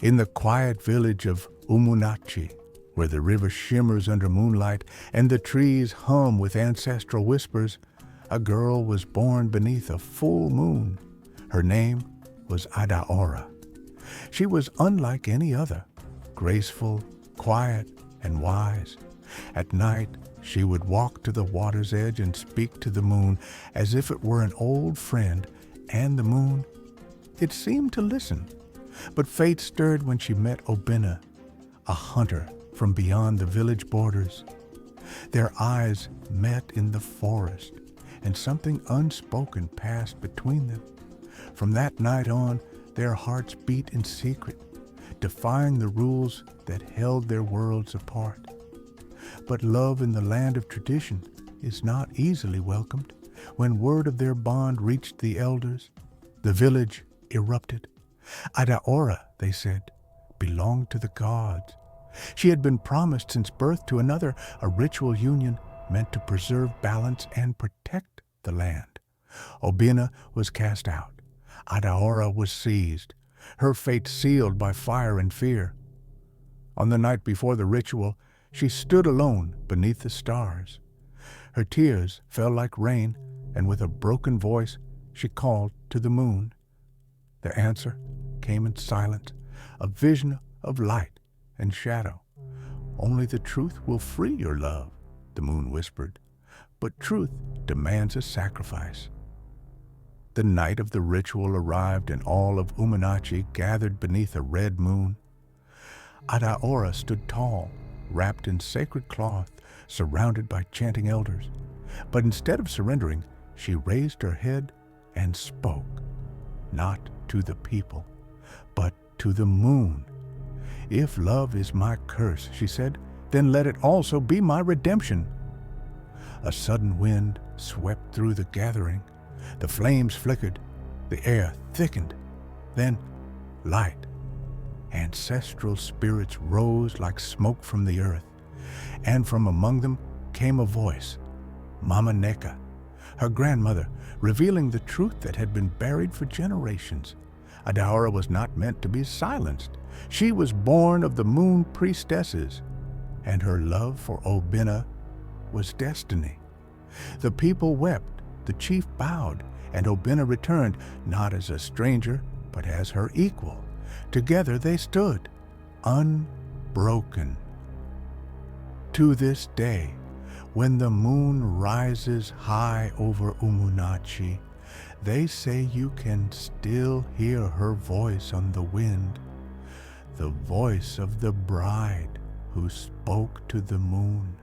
In the quiet village of Umunachi, where the river shimmers under moonlight and the trees hum with ancestral whispers, a girl was born beneath a full moon. Her name was Adaora. She was unlike any other, graceful, quiet, and wise. At night, she would walk to the water's edge and speak to the moon as if it were an old friend, and the moon, it seemed to listen. But fate stirred when she met Obina, a hunter from beyond the village borders. Their eyes met in the forest, and something unspoken passed between them. From that night on, their hearts beat in secret, defying the rules that held their worlds apart. But love in the land of tradition is not easily welcomed. When word of their bond reached the elders, the village erupted. Adaora, they said, belonged to the gods. She had been promised since birth to another, a ritual union meant to preserve balance and protect the land. Obina was cast out. Adaora was seized, her fate sealed by fire and fear. On the night before the ritual, she stood alone beneath the stars. Her tears fell like rain, and with a broken voice, she called to the moon. The answer came in silence, a vision of light and shadow. Only the truth will free your love, the moon whispered, but truth demands a sacrifice. The night of the ritual arrived, and all of Umunachi gathered beneath a red moon. Adaora stood tall, wrapped in sacred cloth, surrounded by chanting elders. But instead of surrendering, she raised her head and spoke, not to the people, but to the moon. "If love is my curse," she said, "then let it also be my redemption." A sudden wind swept through the gathering. The flames flickered, the air thickened. Then light. Ancestral spirits rose like smoke from the earth, and from among them came a voice, Mama Neka, her grandmother, revealing the truth that had been buried for generations. Adaora was not meant to be silenced. She was born of the moon priestesses, and her love for Obina was destiny. The people wept, the chief bowed, and Obina returned, not as a stranger, but as her equal. Together they stood, unbroken. To this day, when the moon rises high over Umunachi, they say you can still hear her voice on the wind, the voice of the bride who spoke to the moon.